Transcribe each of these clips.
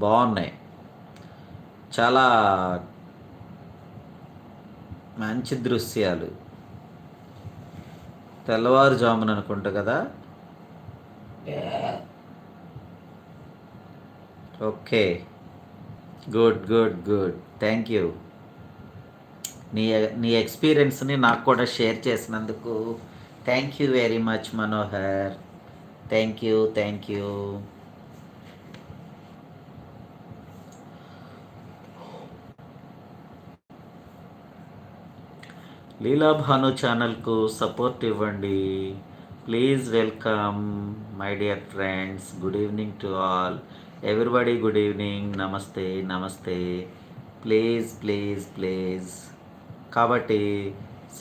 బాగున్నాయి. చాలా మంచి దృశ్యాలు. తెల్లవారుజామున అనుకుంటా కదా. Okay, good good good. Thank you. నీ నీ ఎక్స్పీరియన్స్ని నాకు కూడా షేర్ చేసినందుకు thank you very much Manohar. Thank you, thank you. Leela Bhanu ఛానల్కు సపోర్ట్ ఇవ్వండి please. Welcome my dear friends. Good evening to all. Everybody good evening. నమస్తే నమస్తే. Please please please. కాబట్టి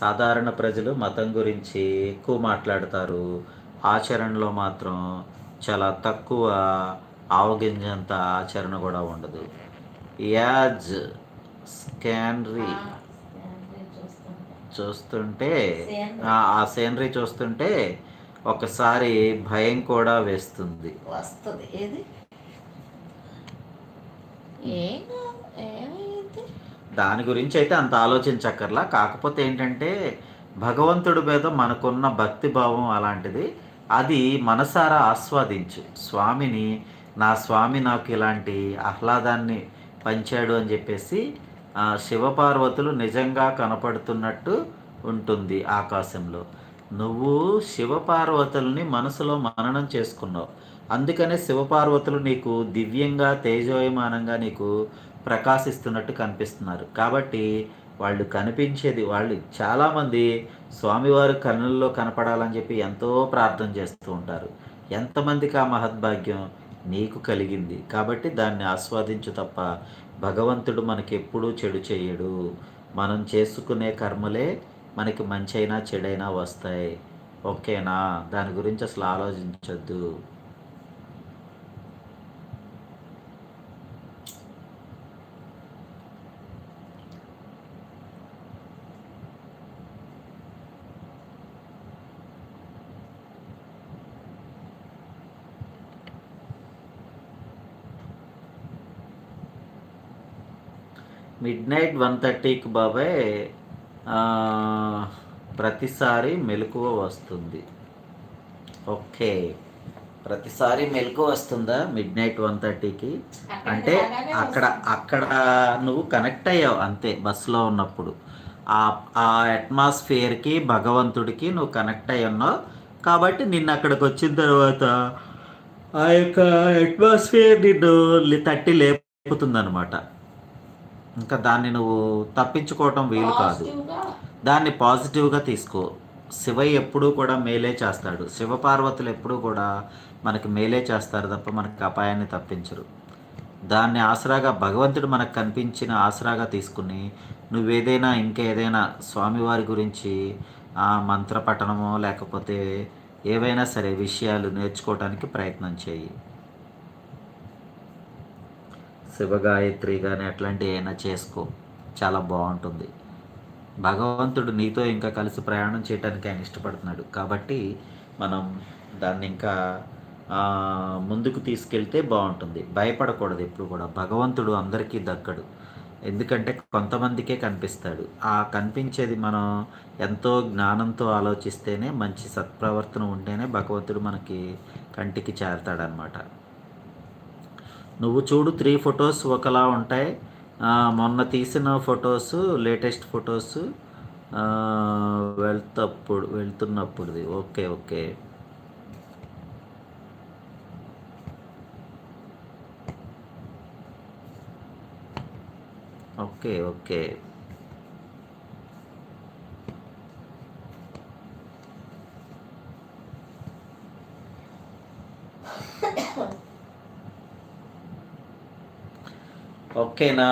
సాధారణ ప్రజలు మతం గురించి ఎక్కువ మాట్లాడతారు, ఆచరణలో మాత్రం చాలా తక్కువ, ఆవగింజంత ఆచరణ కూడా ఉండదు. యాజ్ స్కానరీ చూస్తుంటే, ఆ సీనరీ చూస్తుంటే ఒకసారి భయం కూడా వేస్తుంది. వస్తుంది ఏది దాని గురించి అయితే అంత ఆలోచించక్కర్లా. కాకపోతే ఏంటంటే భగవంతుడి మీద మనకున్న భక్తి భావం అలాంటిది. అది మనసారా ఆస్వాదించు. స్వామిని, నా స్వామి నాకు ఇలాంటి ఆహ్లాదాన్ని పంచాడు అని చెప్పేసి శివపార్వతులు నిజంగా కనపడుతున్నట్టు ఉంటుంది ఆకాశంలో. నువ్వు శివపార్వతుల్ని మనసులో మననం చేసుకున్నావు. అందుకనే శివపార్వతులు నీకు దివ్యంగా తేజోయమానంగా నీకు ప్రకాశిస్తున్నట్టు కనిపిస్తున్నారు. కాబట్టి వాళ్ళు కనిపించేది, వాళ్ళు చాలామంది స్వామివారు కన్నుల్లో కనపడాలని చెప్పి ఎంతో ప్రార్థన చేస్తూ ఉంటారు. ఎంతమందికి ఆ మహద్భాగ్యం నీకు కలిగింది. కాబట్టి దాన్ని ఆస్వాదించు తప్ప భగవంతుడు మనకి ఎప్పుడూ చెడు చేయడు. మనం చేసుకునే కర్మలే మనకి మంచైనా చెడైనా వస్తాయి. ఓకేనా? దాని గురించి అసలు ఆలోచించొద్దు. మిడ్నైట్ 1:30కి బాబాయ్ ప్రతిసారి మెలకువ వస్తుంది. ఓకే, ప్రతిసారి మెలకువ వస్తుందా మిడ్నైట్ 1:30కి? అంటే అక్కడ నువ్వు కనెక్ట్ అయ్యావు అంతే. బస్సులో ఉన్నప్పుడు ఆ అట్మాస్ఫియర్కి, భగవంతుడికి నువ్వు కనెక్ట్ అయ్యి ఉన్నావు. కాబట్టి నిన్న అక్కడికి వచ్చిన తర్వాత ఆ యొక్క అట్మాస్ఫియర్ నిన్ను తట్టి లేపుతుందనమాట. ఇంకా దాన్ని నువ్వు తప్పించుకోవటం వీలు కాదు. దాన్ని పాజిటివ్గా తీసుకో. శివయ్య ఎప్పుడూ కూడా మేలే చేస్తాడు. శివపార్వతులు ఎప్పుడూ కూడా మనకి మేలే చేస్తారు తప్ప మనకి అపాయాన్ని తప్పించరు. దాన్ని ఆసరాగా, భగవంతుడు మనకు కనిపించిన ఆసరాగా తీసుకుని నువ్వేదైనా ఇంకేదైనా స్వామివారి గురించి మంత్రపఠనమో లేకపోతే ఏవైనా సరే విషయాలు నేర్చుకోవడానికి ప్రయత్నం చేయి. శివగాయత్రి కానీ అట్లాంటివి అయినా చేసుకో, చాలా బాగుంటుంది. భగవంతుడు నీతో ఇంకా కలిసి ప్రయాణం చేయడానికి ఆయన ఇష్టపడుతున్నాడు. కాబట్టి మనం దాన్ని ఇంకా ముందుకు తీసుకెళ్తే బాగుంటుంది. భయపడకూడదు ఎప్పుడు కూడా. భగవంతుడు అందరికీ దక్కడు. ఎందుకంటే కొంతమందికే కనిపిస్తాడు. ఆ కనిపించేది మనం ఎంతో జ్ఞానంతో ఆలోచిస్తేనే, మంచి సత్ప్రవర్తన ఉంటేనే భగవంతుడు మనకి కంటికి చేరతాడనమాట. నువ్వు చూడు 3 ఫొటోస్ ఒకలా ఉంటాయి. మొన్న తీసిన ఫొటోస్, లేటెస్ట్ ఫొటోస్ వెళ్తున్నప్పుడుది. Okay okay okay okay. ఓకేనా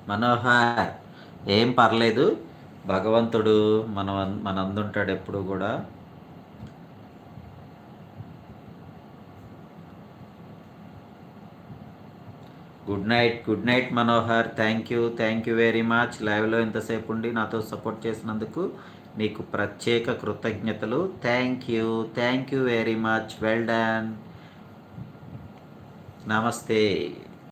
మనోహర్? ఏం పర్లేదు. భగవంతుడు మనందుంటాడు ఎప్పుడు కూడా. Good night Manohar. Thank you very much. లైవ్లో ఇంతసేపు ఉండి నాతో సపోర్ట్ చేసినందుకు నీకు ప్రత్యేక కృతజ్ఞతలు. Thank you very much. Well done. నమస్తే.